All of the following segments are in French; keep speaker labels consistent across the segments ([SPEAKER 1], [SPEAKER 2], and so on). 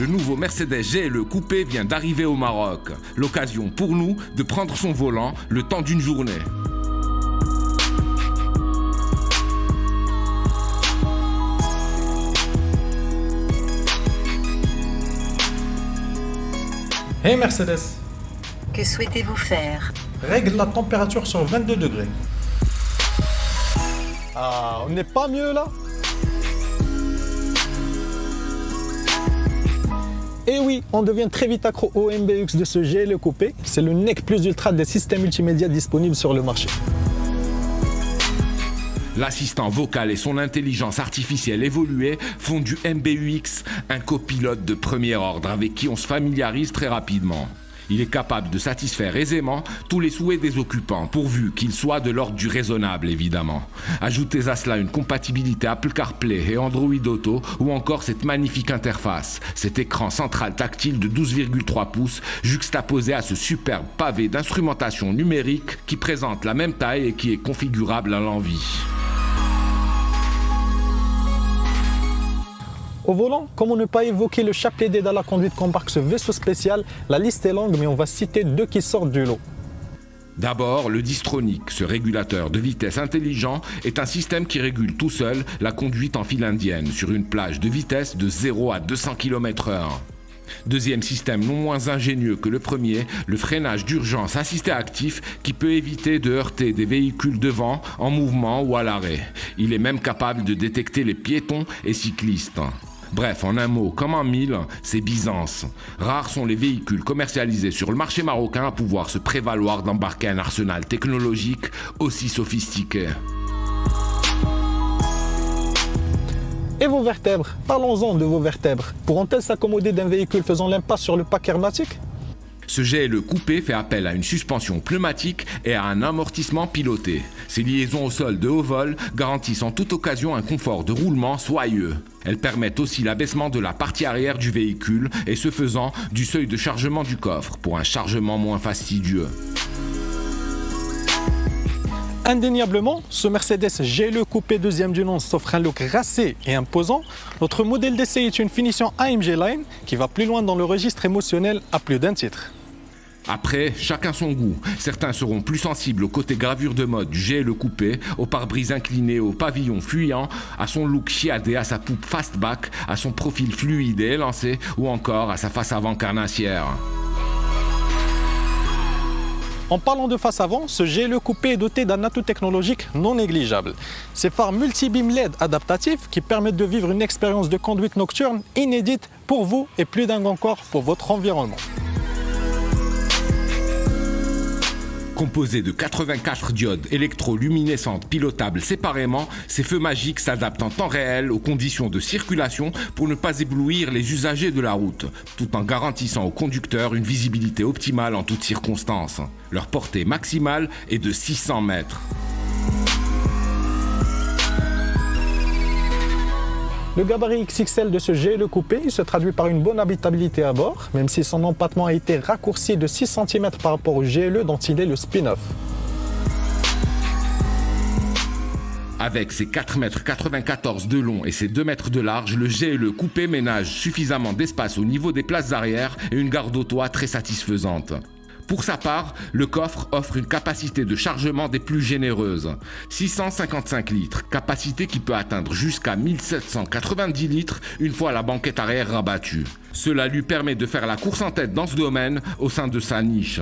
[SPEAKER 1] le nouveau Mercedes GLE Coupé vient d'arriver au Maroc. L'occasion pour nous de prendre son volant le temps d'une journée.
[SPEAKER 2] Hey Mercedes,
[SPEAKER 3] Que souhaitez-vous faire?
[SPEAKER 2] règle la température sur 22 degrés.
[SPEAKER 4] Ah, on n'est pas mieux là? Et oui, on devient très vite accro au MBUX de ce GLE Coupé. C'est le NEC Plus Ultra des systèmes multimédia disponibles sur le marché.
[SPEAKER 1] L'assistant vocal et son intelligence artificielle évoluée font du MBUX un copilote de premier ordre avec qui on se familiarise très rapidement. Il est capable de satisfaire aisément tous les souhaits des occupants, pourvu qu'ils soient de l'ordre du raisonnable, évidemment. Ajoutez à cela une compatibilité Apple CarPlay et Android Auto, ou encore cette magnifique interface, cet écran central tactile de 12,3 pouces, juxtaposé à ce superbe pavé d'instrumentation numérique qui présente la même taille et qui est configurable à l'envie.
[SPEAKER 4] Au volant, comment ne pas évoquer le chapelet d'aide à la conduite qu'embarque ce vaisseau spécial? La liste est longue, mais on va citer deux qui sortent du lot.
[SPEAKER 1] D'abord, le Distronic, ce régulateur de vitesse intelligent, est un système qui régule tout seul la conduite en file indienne sur une plage de vitesse de 0 à 200 km/h. Deuxième système non moins ingénieux que le premier, le freinage d'urgence assisté actif qui peut éviter de heurter des véhicules devant, en mouvement ou à l'arrêt. Il est même capable de détecter les piétons et cyclistes. Bref, en un mot, comme en mille, c'est Byzance. Rares sont les véhicules commercialisés sur le marché marocain à pouvoir se prévaloir d'embarquer un arsenal technologique aussi sophistiqué.
[SPEAKER 4] Et vos vertèbres? Parlons-en de vos vertèbres. Pourront-elles s'accommoder d'un véhicule faisant l'impasse sur le pack hermétique?
[SPEAKER 1] Ce GLE Coupé fait appel à une suspension pneumatique et à un amortissement piloté. Ces liaisons au sol de haut vol garantissent en toute occasion un confort de roulement soyeux. Elles permettent aussi l'abaissement de la partie arrière du véhicule et ce faisant du seuil de chargement du coffre pour un chargement moins fastidieux.
[SPEAKER 4] Indéniablement, ce Mercedes GLE Coupé deuxième du nom s'offre un look racé et imposant. Notre modèle d'essai est une finition AMG Line qui va plus loin dans le registre émotionnel à plus d'un titre.
[SPEAKER 1] Après, chacun son goût. Certains seront plus sensibles au côté gravure de mode du GLE Coupé, au pare-brise incliné, au pavillon fuyant, à son look chiadé, à sa poupe fastback, à son profil fluide et élancé, ou encore à sa face avant carnassière.
[SPEAKER 4] En parlant de face avant, ce GLE Coupé est doté d'un atout technologique non négligeable. Ses phares multi-beam LED adaptatifs qui permettent de vivre une expérience de conduite nocturne inédite pour vous et plus dingue encore pour votre environnement.
[SPEAKER 1] Composé de 84 diodes électroluminescentes pilotables séparément, ces feux magiques s'adaptent en temps réel aux conditions de circulation pour ne pas éblouir les usagers de la route, tout en garantissant aux conducteurs une visibilité optimale en toutes circonstances. Leur portée maximale est de 600 mètres.
[SPEAKER 4] Le gabarit XXL de ce GLE Coupé se traduit par une bonne habitabilité à bord, même si son empattement a été raccourci de 6 cm par rapport au GLE dont il est le spin-off.
[SPEAKER 1] Avec ses 4,94 m de long et ses 2 m de large, le GLE Coupé ménage suffisamment d'espace au niveau des places arrière et une garde au toit très satisfaisante. Pour sa part, le coffre offre une capacité de chargement des plus généreuses. 655 litres, capacité qui peut atteindre jusqu'à 1790 litres une fois la banquette arrière rabattue. Cela lui permet de faire la course en tête dans ce domaine au sein de sa niche.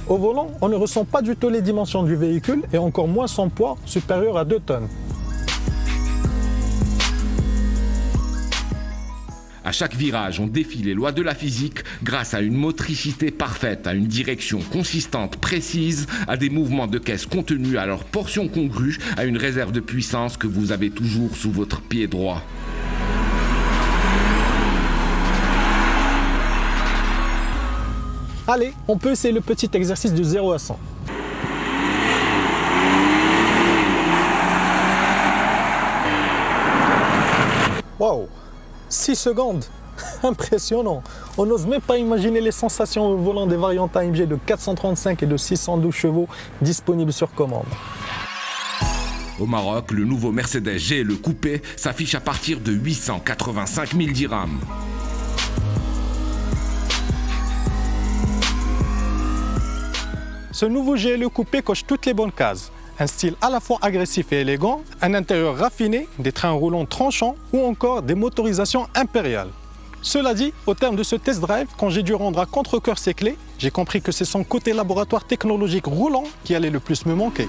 [SPEAKER 4] Au volant, on ne ressent pas du tout les dimensions du véhicule et encore moins son poids supérieur à 2 tonnes.
[SPEAKER 1] À chaque virage, on défie les lois de la physique grâce à une motricité parfaite, à une direction consistante, précise, à des mouvements de caisse contenus à leur portion congrue, à une réserve de puissance que vous avez toujours sous votre pied droit.
[SPEAKER 4] Allez, on peut essayer le petit exercice du 0 à 100. Wow, 6 secondes, impressionnant. On n'ose même pas imaginer les sensations au volant des variantes AMG de 435 et de 612 chevaux disponibles sur commande.
[SPEAKER 1] Au Maroc, le nouveau Mercedes GLE Coupé s'affiche à partir de 885 000 dirhams.
[SPEAKER 4] Ce nouveau GLE Coupé coche toutes les bonnes cases. Un style à la fois agressif et élégant, un intérieur raffiné, des trains roulants tranchants ou encore des motorisations impériales. Cela dit, au terme de ce test drive, quand j'ai dû rendre à contre-cœur ses clés, j'ai compris que c'est son côté laboratoire technologique roulant qui allait le plus me manquer.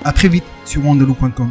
[SPEAKER 5] À très vite sur wandelou.com.